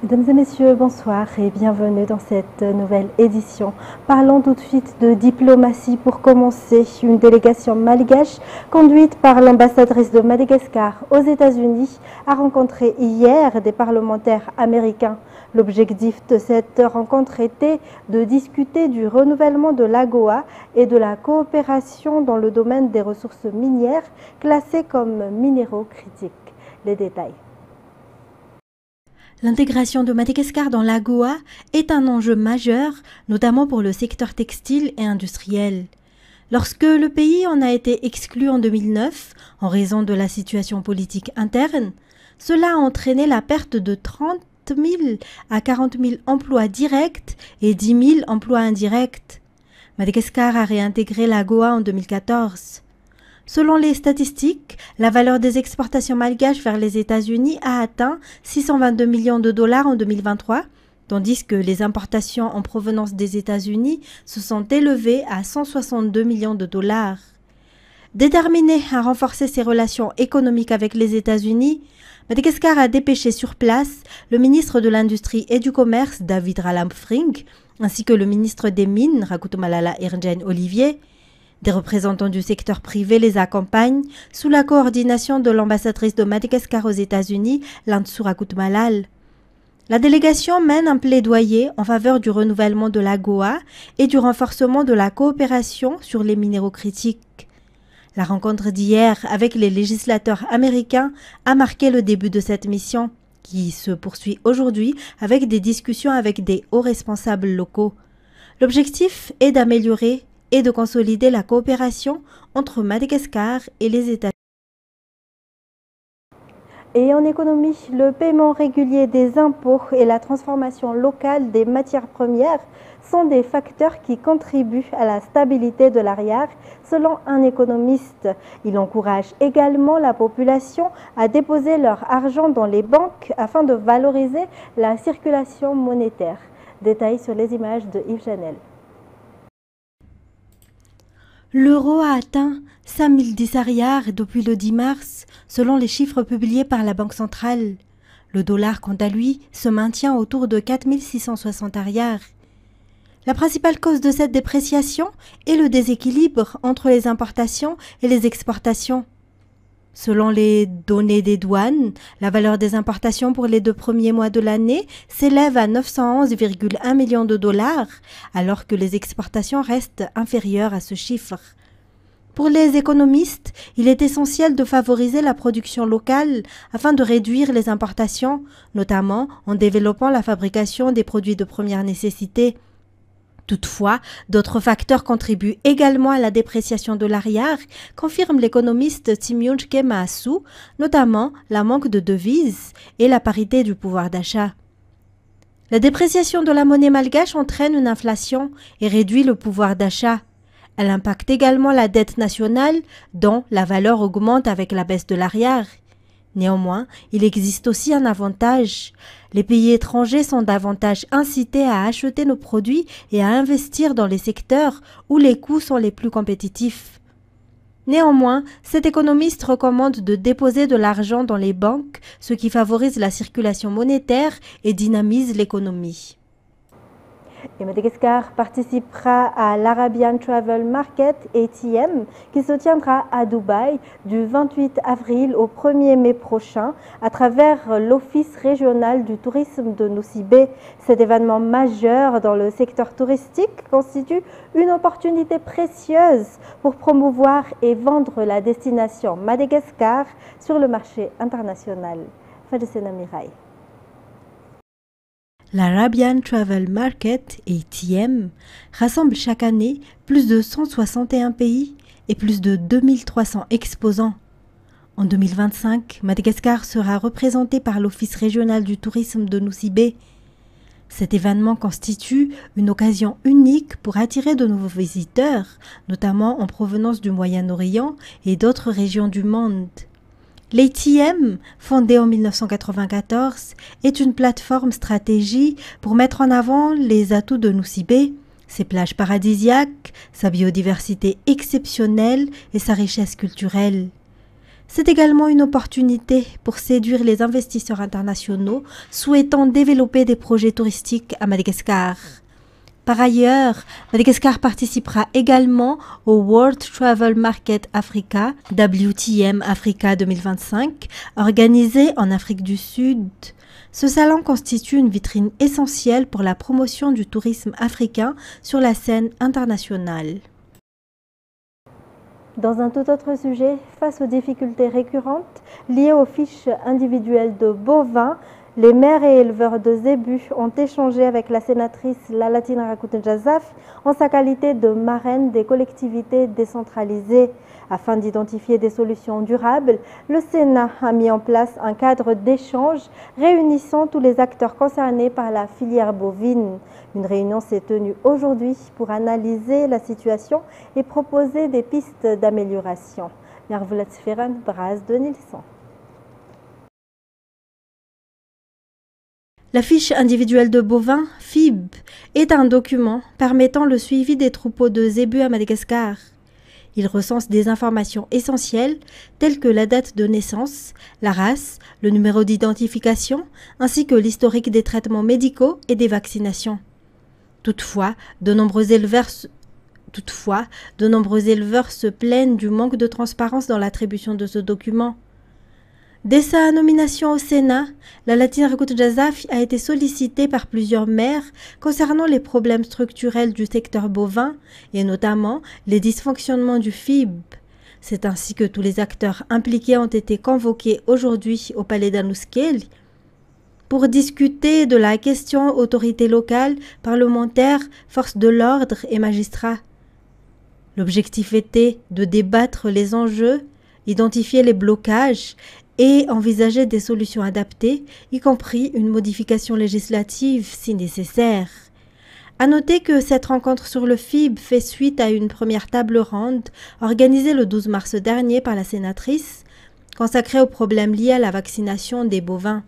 Mesdames et messieurs, bonsoir et bienvenue dans cette nouvelle édition. Parlons tout de suite de diplomatie pour commencer. Une délégation malgache conduite par l'ambassadrice de Madagascar aux États-Unis a rencontré hier des parlementaires américains. L'objectif de cette rencontre était de discuter du renouvellement de l'AGOA et de la coopération dans le domaine des ressources minières classées comme minéraux critiques. Les détails. L'intégration de Madagascar dans l'AGOA est un enjeu majeur, notamment pour le secteur textile et industriel. Lorsque le pays en a été exclu en 2009, en raison de la situation politique interne, cela a entraîné la perte de 30 000 à 40 000 emplois directs et 10 000 emplois indirects. Madagascar a réintégré l'AGOA en 2014. Selon les statistiques, la valeur des exportations malgaches vers les États-Unis a atteint 622 millions de dollars en 2023, tandis que les importations en provenance des États-Unis se sont élevées à 162 millions de dollars. Déterminé à renforcer ses relations économiques avec les États-Unis, Madagascar a dépêché sur place le ministre de l'Industrie et du Commerce, David Ralamfring, ainsi que le ministre des Mines, Rakutumalala Irjen Olivier. Des représentants du secteur privé les accompagnent sous la coordination de l'ambassadrice de Madagascar aux États-Unis, Lantsu Rakutumalal. La délégation mène un plaidoyer en faveur du renouvellement de l'AGOA et du renforcement de la coopération sur les minéraux critiques. La rencontre d'hier avec les législateurs américains a marqué le début de cette mission, qui se poursuit aujourd'hui avec des discussions avec des hauts responsables locaux. L'objectif est d'améliorer et de consolider la coopération entre Madagascar et les États-Unis. Et en économie, le paiement régulier des impôts et la transformation locale des matières premières sont des facteurs qui contribuent à la stabilité de l'arrière, selon un économiste. Il encourage également la population à déposer leur argent dans les banques afin de valoriser la circulation monétaire. Détails sur les images de Yves Chanel. L'euro a atteint 5010 arrières depuis le 10 mars, selon les chiffres publiés par la Banque centrale. Le dollar, quant à lui, se maintient autour de 4660 arrières. La principale cause de cette dépréciation est le déséquilibre entre les importations et les exportations. Selon les données des douanes, la valeur des importations pour les 2 premiers mois de l'année s'élève à 911,1 millions de dollars, alors que les exportations restent inférieures à ce chiffre. Pour les économistes, il est essentiel de favoriser la production locale afin de réduire les importations, notamment en développant la fabrication des produits de première nécessité. Toutefois, d'autres facteurs contribuent également à la dépréciation de l'arrière, confirme l'économiste Timiunchke Maasu, notamment la manque de devises et la parité du pouvoir d'achat. La dépréciation de la monnaie malgache entraîne une inflation et réduit le pouvoir d'achat. Elle impacte également la dette nationale, dont la valeur augmente avec la baisse de l'arrière. Néanmoins, il existe aussi un avantage. Les pays étrangers sont davantage incités à acheter nos produits et à investir dans les secteurs où les coûts sont les plus compétitifs. Néanmoins, cet économiste recommande de déposer de l'argent dans les banques, ce qui favorise la circulation monétaire et dynamise l'économie. Et Madagascar participera à l'Arabian Travel Market ATM qui se tiendra à Dubaï du 28 avril au 1er mai prochain à travers l'Office régional du tourisme de Nosy-Be. Cet événement majeur dans le secteur touristique constitue une opportunité précieuse pour promouvoir et vendre la destination Madagascar sur le marché international. Fadesena Mirai. L'Arabian Travel Market, ATM, rassemble chaque année plus de 161 pays et plus de 2300 exposants. En 2025, Madagascar sera représenté par l'Office régional du tourisme de Nosy-Be. Cet événement constitue une occasion unique pour attirer de nouveaux visiteurs, notamment en provenance du Moyen-Orient et d'autres régions du monde. L'ATM, fondée en 1994, est une plateforme stratégie pour mettre en avant les atouts de Nosy-Be, ses plages paradisiaques, sa biodiversité exceptionnelle et sa richesse culturelle. C'est également une opportunité pour séduire les investisseurs internationaux souhaitant développer des projets touristiques à Madagascar. Par ailleurs, Madagascar participera également au World Travel Market Africa, WTM Africa 2025, organisé en Afrique du Sud. Ce salon constitue une vitrine essentielle pour la promotion du tourisme africain sur la scène internationale. Dans un tout autre sujet, face aux difficultés récurrentes liées aux fiches individuelles de bovins, les maires et éleveurs de zébus ont échangé avec la sénatrice Lalatina Rakoutenjazaf en sa qualité de marraine des collectivités décentralisées. Afin d'identifier des solutions durables, le Sénat a mis en place un cadre d'échange réunissant tous les acteurs concernés par la filière bovine. Une réunion s'est tenue aujourd'hui pour analyser la situation et proposer des pistes d'amélioration. Mervulatsferan Braz de Nilsson. La fiche individuelle de bovins, FIB, est un document permettant le suivi des troupeaux de zébus à Madagascar. Il recense des informations essentielles telles que la date de naissance, la race, le numéro d'identification, ainsi que l'historique des traitements médicaux et des vaccinations. Toutefois, de nombreux éleveurs se plaignent du manque de transparence dans l'attribution de ce document. Dès sa nomination au Sénat, Lalatina Rakoutenjazaf a été sollicitée par plusieurs maires concernant les problèmes structurels du secteur bovin et notamment les dysfonctionnements du FIB. C'est ainsi que tous les acteurs impliqués ont été convoqués aujourd'hui au palais d'Anouskeli pour discuter de la question autorités locales, parlementaires, forces de l'ordre et magistrats. L'objectif était de débattre les enjeux, identifier les blocages et envisager des solutions adaptées, y compris une modification législative si nécessaire. À noter que cette rencontre sur le FIB fait suite à une première table ronde organisée le 12 mars dernier par la sénatrice, consacrée aux problèmes liés à la vaccination des bovins.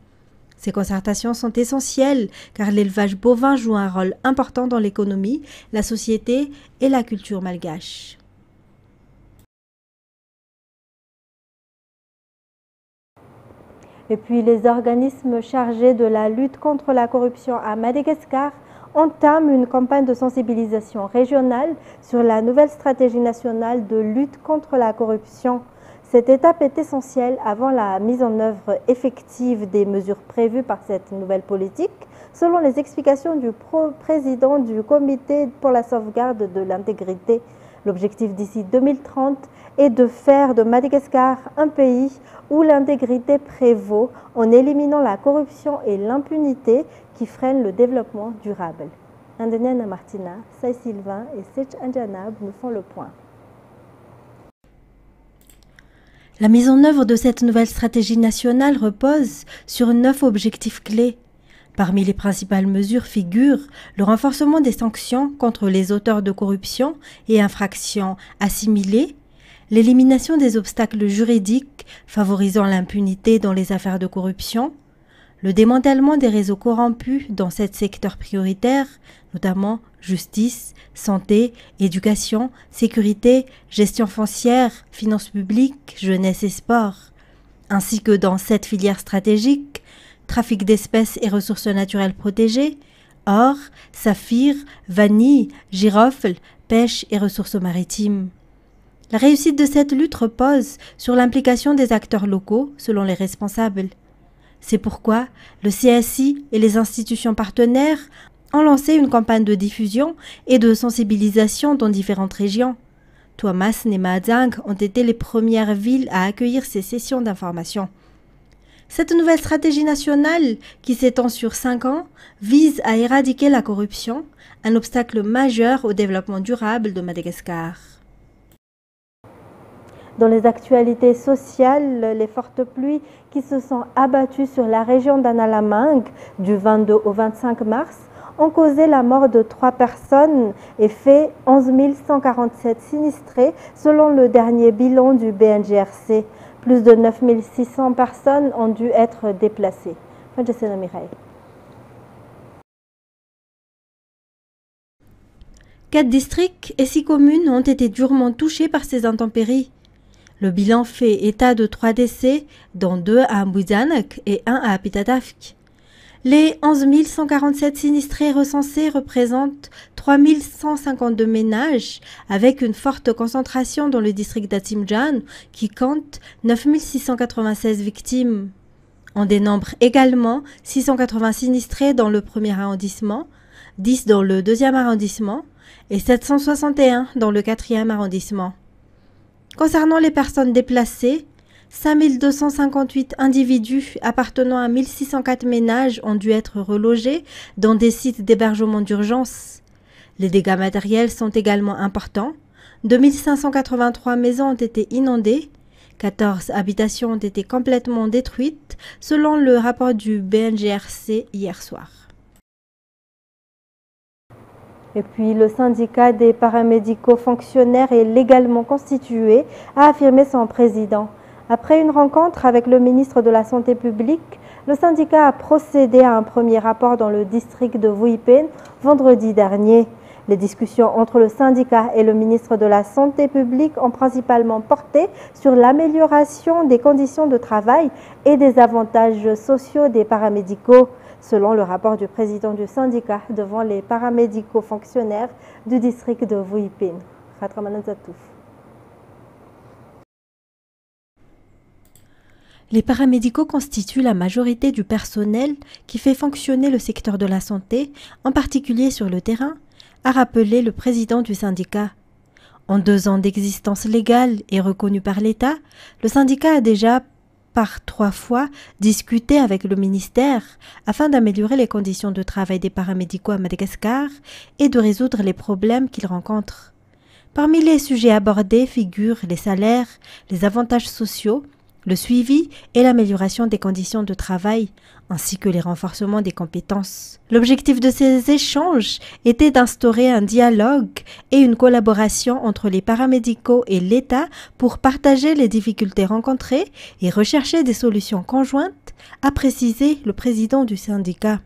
Ces concertations sont essentielles car l'élevage bovin joue un rôle important dans l'économie, la société et la culture malgache. Et puis les organismes chargés de la lutte contre la corruption à Madagascar entament une campagne de sensibilisation régionale sur la nouvelle stratégie nationale de lutte contre la corruption. Cette étape est essentielle avant la mise en œuvre effective des mesures prévues par cette nouvelle politique, selon les explications du président du Comité pour la sauvegarde de l'intégrité. L'objectif d'ici 2030 est de faire de Madagascar un pays où l'intégrité prévaut en éliminant la corruption et l'impunité qui freinent le développement durable. Indeniana Martina, Sai Sylvain et Sech Anjanab nous font le point. La mise en œuvre de cette nouvelle stratégie nationale repose sur 9 objectifs clés. Parmi les principales mesures figurent le renforcement des sanctions contre les auteurs de corruption et infractions assimilées, l'élimination des obstacles juridiques favorisant l'impunité dans les affaires de corruption, le démantèlement des réseaux corrompus dans 7 secteurs prioritaires, notamment justice, santé, éducation, sécurité, gestion foncière, finances publiques, jeunesse et sport, ainsi que dans 7 filières stratégiques, trafic d'espèces et ressources naturelles protégées, or, saphir, vanille, girofle, pêche et ressources maritimes. La réussite de cette lutte repose sur l'implication des acteurs locaux selon les responsables. C'est pourquoi le CSI et les institutions partenaires ont lancé une campagne de diffusion et de sensibilisation dans différentes régions. Tuamas et Mahajang ont été les premières villes à accueillir ces sessions d'information. Cette nouvelle stratégie nationale, qui s'étend sur 5 ans, vise à éradiquer la corruption, un obstacle majeur au développement durable de Madagascar. Dans les actualités sociales, les fortes pluies qui se sont abattues sur la région d'Analamang du 22 au 25 mars ont causé la mort de 3 personnes et fait 11 147 sinistrés selon le dernier bilan du BNGRC. Plus de 9 600 personnes ont dû être déplacées. 4 districts et 6 communes ont été durement touchés par ces intempéries. Le bilan fait état de 3 décès, dont 2 à Mbouzanek et 1 à Pitadavk. Les 11 147 sinistrés recensés représentent 3 152 ménages, avec une forte concentration dans le district d'Atimjan, qui compte 9 696 victimes. On dénombre également 680 sinistrés dans le premier arrondissement, 10 dans le deuxième arrondissement et 761 dans le quatrième arrondissement. Concernant les personnes déplacées, 5 258 individus appartenant à 1604 ménages ont dû être relogés dans des sites d'hébergement d'urgence. Les dégâts matériels sont également importants. 2583 maisons ont été inondées, 14 habitations ont été complètement détruites, selon le rapport du BNGRC hier soir. Et puis le syndicat des paramédicaux fonctionnaires est légalement constitué, a affirmé son président. Après une rencontre avec le ministre de la Santé publique, le syndicat a procédé à un premier rapport dans le district de Vuipen vendredi dernier. Les discussions entre le syndicat et le ministre de la Santé publique ont principalement porté sur l'amélioration des conditions de travail et des avantages sociaux des paramédicaux, selon le rapport du président du syndicat devant les paramédicaux fonctionnaires du district de Vuipen. Les paramédicaux constituent la majorité du personnel qui fait fonctionner le secteur de la santé, en particulier sur le terrain, a rappelé le président du syndicat. En 2 ans d'existence légale et reconnue par l'État, le syndicat a déjà par 3 fois discuté avec le ministère afin d'améliorer les conditions de travail des paramédicaux à Madagascar et de résoudre les problèmes qu'ils rencontrent. Parmi les sujets abordés figurent les salaires, les avantages sociaux, le suivi et l'amélioration des conditions de travail, ainsi que les renforcements des compétences. L'objectif de ces échanges était d'instaurer un dialogue et une collaboration entre les paramédicaux et l'État pour partager les difficultés rencontrées et rechercher des solutions conjointes, a précisé le président du syndicat.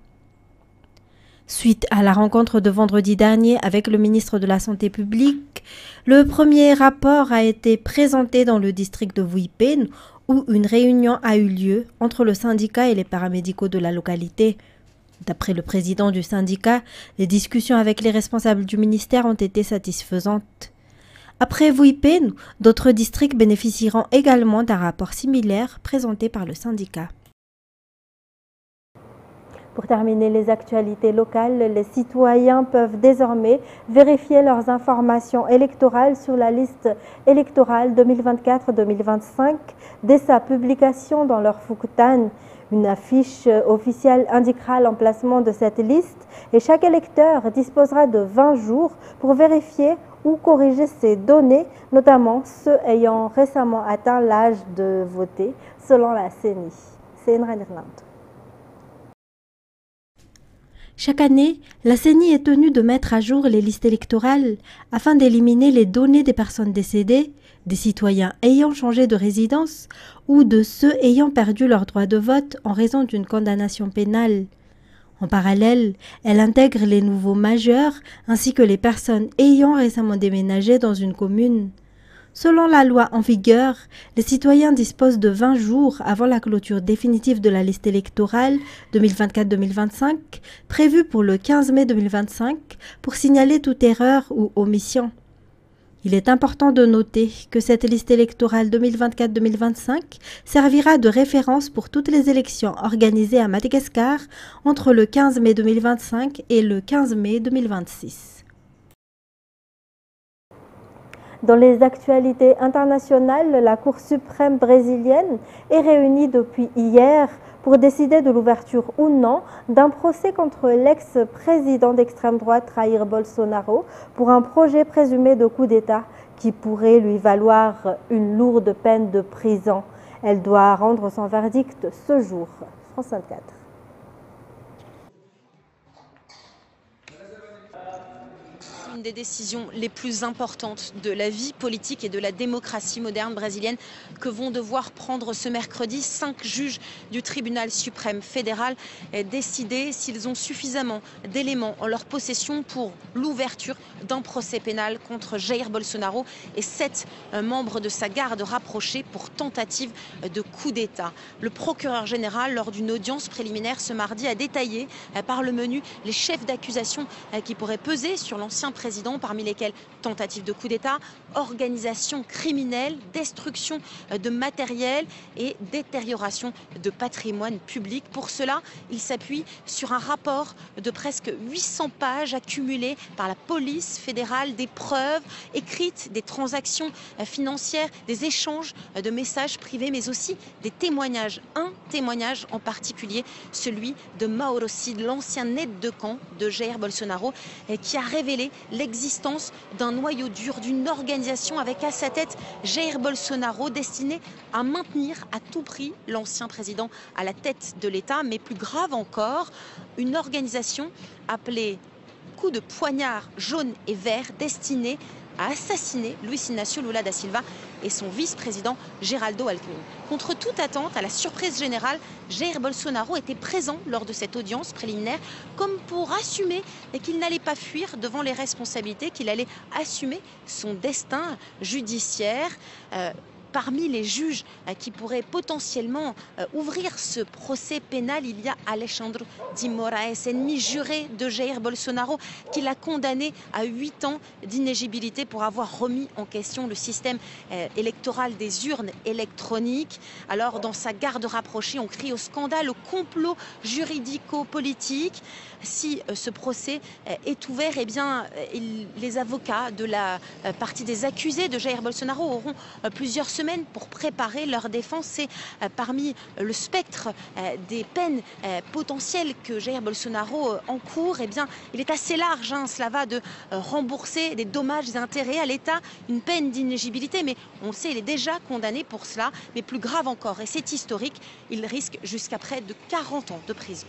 Suite à la rencontre de vendredi dernier avec le ministre de la Santé publique, le premier rapport a été présenté dans le district de Vuipen, où une réunion a eu lieu entre le syndicat et les paramédicaux de la localité. D'après le président du syndicat, les discussions avec les responsables du ministère ont été satisfaisantes. Après Vuipen, d'autres districts bénéficieront également d'un rapport similaire présenté par le syndicat. Pour terminer les actualités locales, les citoyens peuvent désormais vérifier leurs informations électorales sur la liste électorale 2024-2025 dès sa publication dans leur Foukhtan. Une affiche officielle indiquera l'emplacement de cette liste et chaque électeur disposera de 20 jours pour vérifier ou corriger ces données, notamment ceux ayant récemment atteint l'âge de voter, selon la CENI. C'est une Irlande. Chaque année, la CENI est tenue de mettre à jour les listes électorales afin d'éliminer les données des personnes décédées, des citoyens ayant changé de résidence ou de ceux ayant perdu leur droit de vote en raison d'une condamnation pénale. En parallèle, elle intègre les nouveaux majeurs ainsi que les personnes ayant récemment déménagé dans une commune. Selon la loi en vigueur, les citoyens disposent de 20 jours avant la clôture définitive de la liste électorale 2024-2025, prévue pour le 15 mai 2025, pour signaler toute erreur ou omission. Il est important de noter que cette liste électorale 2024-2025 servira de référence pour toutes les élections organisées à Madagascar entre le 15 mai 2025 et le 15 mai 2026. Dans les actualités internationales, la Cour suprême brésilienne est réunie depuis hier pour décider de l'ouverture ou non d'un procès contre l'ex-président d'extrême droite Jair Bolsonaro pour un projet présumé de coup d'État qui pourrait lui valoir une lourde peine de prison. Elle doit rendre son verdict ce jour. France 24. l'une des décisions les plus importantes de la vie politique et de la démocratie moderne brésilienne que vont devoir prendre ce mercredi 5 juges du tribunal suprême fédéral et décider s'ils ont suffisamment d'éléments en leur possession pour l'ouverture d'un procès pénal contre Jair Bolsonaro et 7 membres de sa garde rapprochée pour tentative de coup d'État. Le procureur général, lors d'une audience préliminaire ce mardi, a détaillé par le menu les chefs d'accusation qui pourraient peser sur l'ancien président, parmi lesquels tentative de coup d'État, organisation criminelle, destruction de matériel et détérioration de patrimoine public. Pour cela, il s'appuie sur un rapport de presque 800 pages accumulé par la police fédérale, des preuves écrites, des transactions financières, des échanges de messages privés, mais aussi des témoignages. Un témoignage en particulier, celui de Mauro Cid, l'ancien aide de camp de Jair Bolsonaro, qui a révélé l'existence d'un noyau dur, d'une organisation avec à sa tête Jair Bolsonaro, destinée à maintenir à tout prix l'ancien président à la tête de l'État. Mais plus grave encore, une organisation appelée coup de poignard jaune et vert destinée à assassiner Luiz Inácio Lula da Silva et son vice-président Geraldo Alckmin. Contre toute attente, à la surprise générale, Jair Bolsonaro était présent lors de cette audience préliminaire comme pour assumer qu'il n'allait pas fuir devant les responsabilités, qu'il allait assumer son destin judiciaire. Parmi les juges qui pourraient potentiellement ouvrir ce procès pénal, il y a Alexandre de Moraes, ennemi juré de Jair Bolsonaro, qui l'a condamné à 8 ans d'inéligibilité pour avoir remis en question le système électoral des urnes électroniques. Alors, dans sa garde rapprochée, on crie au scandale, au complot juridico-politique. Si ce procès est ouvert, eh bien, les avocats de la partie des accusés de Jair Bolsonaro auront plusieurs semaines pour préparer leur défense. Et parmi le spectre des peines potentielles que Jair Bolsonaro encourt, eh bien, il est assez large. Cela va de rembourser des dommages et intérêts à l'État, une peine d'inéligibilité, mais on le sait, il est déjà condamné pour cela. Mais plus grave encore, et c'est historique, il risque jusqu'à près de 40 ans de prison.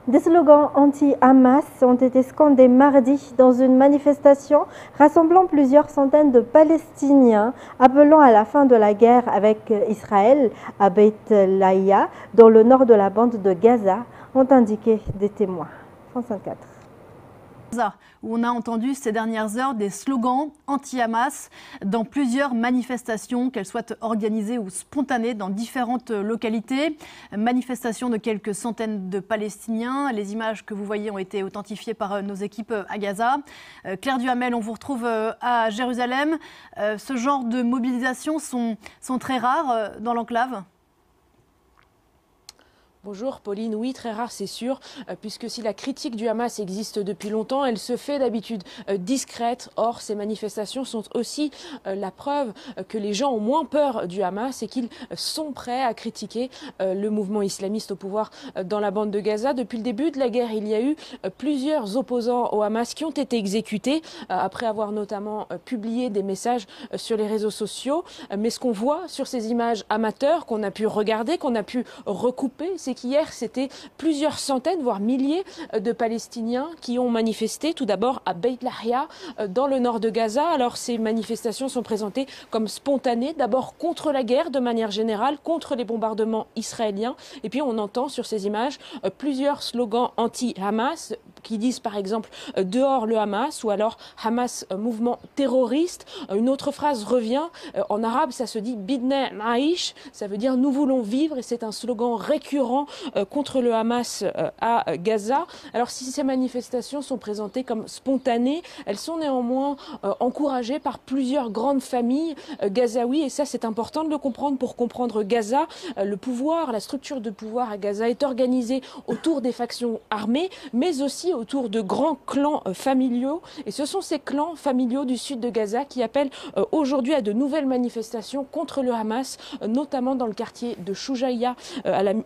Des slogans anti-Hamas ont été scandés mardi dans une manifestation rassemblant plusieurs centaines de Palestiniens appelant à la fin de la guerre avec Israël à Beit Lahiya, dans le nord de la bande de Gaza, ont indiqué des témoins. France 24. Où on a entendu ces dernières heures des slogans anti-Hamas dans plusieurs manifestations, qu'elles soient organisées ou spontanées dans différentes localités. Manifestations de quelques centaines de Palestiniens. Les images que vous voyez ont été authentifiées par nos équipes à Gaza. Claire Duhamel, on vous retrouve à Jérusalem. Ce genre de mobilisations sont très rares dans l'enclave. Bonjour Pauline, oui très rare c'est sûr, puisque si la critique du Hamas existe depuis longtemps, elle se fait d'habitude discrète. Or ces manifestations sont aussi la preuve que les gens ont moins peur du Hamas et qu'ils sont prêts à critiquer le mouvement islamiste au pouvoir dans la bande de Gaza. Depuis le début de la guerre, il y a eu plusieurs opposants au Hamas qui ont été exécutés après avoir notamment publié des messages sur les réseaux sociaux. Mais ce qu'on voit sur ces images amateurs qu'on a pu regarder, qu'on a pu recouper, c'est qu'hier, c'était plusieurs centaines, voire milliers de Palestiniens qui ont manifesté tout d'abord à Beit Lahiya, dans le nord de Gaza. Alors ces manifestations sont présentées comme spontanées, d'abord contre la guerre de manière générale, contre les bombardements israéliens. Et puis on entend sur ces images plusieurs slogans anti-Hamas qui disent par exemple « dehors le Hamas » ou alors « Hamas, mouvement terroriste ». Une autre phrase revient, en arabe ça se dit « Bidna Naïch », ça veut dire « nous voulons vivre » et c'est un slogan récurrent contre le Hamas à Gaza. Alors si ces manifestations sont présentées comme spontanées, elles sont néanmoins encouragées par plusieurs grandes familles gazaouis et ça c'est important de le comprendre pour comprendre Gaza. Le pouvoir, la structure de pouvoir à Gaza est organisée autour des factions armées mais aussi autour de grands clans familiaux et ce sont ces clans familiaux du sud de Gaza qui appellent aujourd'hui à de nouvelles manifestations contre le Hamas, notamment dans le quartier de Choujaïa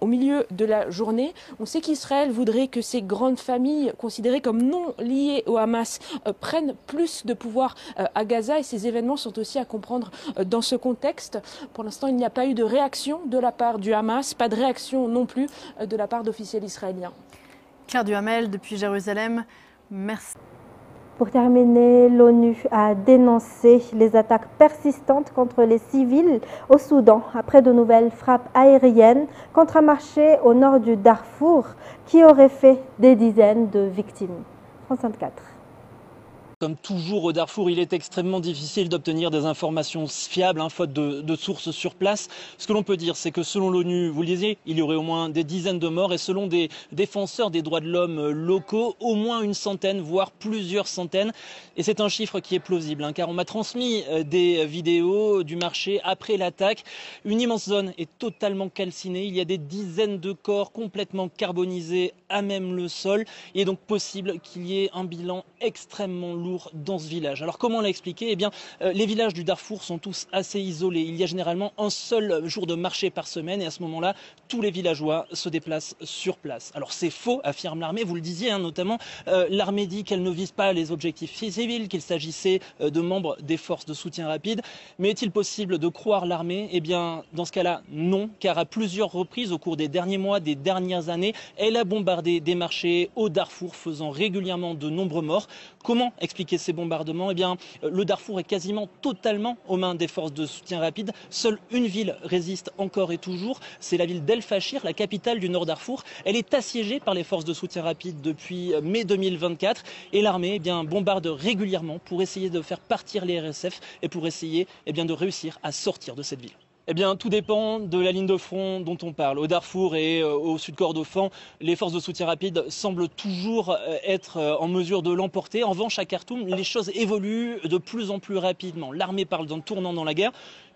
au milieu de la journée. On sait qu'Israël voudrait que ces grandes familles considérées comme non liées au Hamas prennent plus de pouvoir à Gaza et ces événements sont aussi à comprendre dans ce contexte. Pour l'instant, il n'y a pas eu de réaction de la part du Hamas, pas de réaction non plus de la part d'officiels israéliens. Claire Duhamel depuis Jérusalem, merci. Pour terminer, l'ONU a dénoncé les attaques persistantes contre les civils au Soudan après de nouvelles frappes aériennes contre un marché au nord du Darfour qui aurait fait des dizaines de victimes. France 24. Comme toujours au Darfour, il est extrêmement difficile d'obtenir des informations fiables, faute de sources sur place. Ce que l'on peut dire, c'est que selon l'ONU, vous le disiez, il y aurait au moins des dizaines de morts et selon des défenseurs des droits de l'homme locaux, au moins une centaine, voire plusieurs centaines. Et c'est un chiffre qui est plausible, car on m'a transmis des vidéos du marché après l'attaque. Une immense zone est totalement calcinée. Il y a des dizaines de corps complètement carbonisés à même le sol. Il est donc possible qu'il y ait un bilan extrêmement lourd dans ce village. Alors comment l'expliquer? Eh bien, les villages du Darfour sont tous assez isolés. Il y a généralement un seul jour de marché par semaine et à ce moment-là, tous les villageois se déplacent sur place. Alors c'est faux, affirme l'armée, vous le disiez, notamment l'armée dit qu'elle ne vise pas les objectifs civils, qu'il s'agissait de membres des forces de soutien rapide. Mais est-il possible de croire l'armée? Eh bien, dans ce cas-là, non, car à plusieurs reprises au cours des derniers mois, des dernières années, elle a bombardé des marchés au Darfour, faisant régulièrement de nombreux morts. Comment expliquer ces bombardements? Eh bien, le Darfour est quasiment totalement aux mains des forces de soutien rapide. Seule une ville résiste encore et toujours, c'est la ville d'El Fachir, la capitale du Nord Darfour. Elle est assiégée par les forces de soutien rapide depuis mai 2024 et l'armée bombarde régulièrement pour essayer de faire partir les RSF et pour essayer de réussir à sortir de cette ville. Eh bien, tout dépend de la ligne de front dont on parle. Au Darfour et au sud Kordofan, les forces de soutien rapide semblent toujours être en mesure de l'emporter. En revanche, à Khartoum, les choses évoluent de plus en plus rapidement. L'armée parle d'un tournant dans la guerre.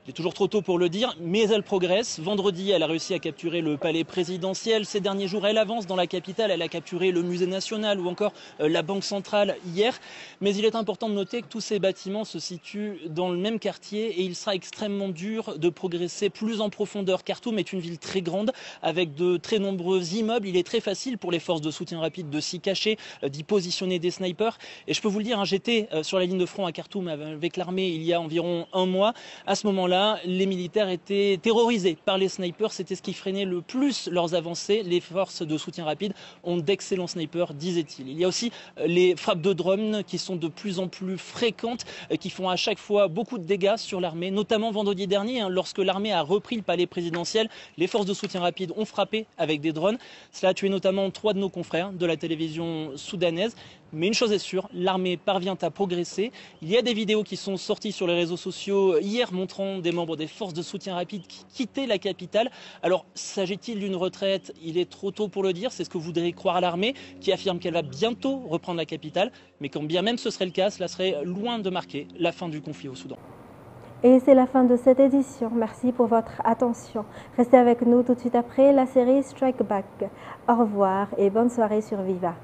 Il est toujours trop tôt pour le dire, mais elle progresse. Vendredi, elle a réussi à capturer le palais présidentiel. Ces derniers jours, elle avance dans la capitale. Elle a capturé le musée national ou encore la banque centrale hier. Mais il est important de noter que tous ces bâtiments se situent dans le même quartier et il sera extrêmement dur de progresser plus en profondeur. Khartoum est une ville très grande avec de très nombreux immeubles. Il est très facile pour les forces de soutien rapide de s'y cacher, d'y positionner des snipers. Et je peux vous le dire, j'étais sur la ligne de front à Khartoum avec l'armée il y a environ un mois. À ce moment-là, les militaires étaient terrorisés par les snipers. C'était ce qui freinait le plus leurs avancées. Les forces de soutien rapide ont d'excellents snipers, disait-il. Il y a aussi les frappes de drones qui sont de plus en plus fréquentes, qui font à chaque fois beaucoup de dégâts sur l'armée, notamment vendredi dernier, lorsque l'armée a repris le palais présidentiel. Les forces de soutien rapide ont frappé avec des drones. Cela a tué notamment 3 de nos confrères de la télévision soudanaise. Mais une chose est sûre, l'armée parvient à progresser. Il y a des vidéos qui sont sorties sur les réseaux sociaux hier montrant des membres des forces de soutien rapide qui quittaient la capitale. Alors, s'agit-il d'une retraite? Il est trop tôt pour le dire. C'est ce que voudrait croire l'armée, qui affirme qu'elle va bientôt reprendre la capitale. Mais quand bien même ce serait le cas, cela serait loin de marquer la fin du conflit au Soudan. Et c'est la fin de cette édition. Merci pour votre attention. Restez avec nous tout de suite après la série Strike Back. Au revoir et bonne soirée sur Viva.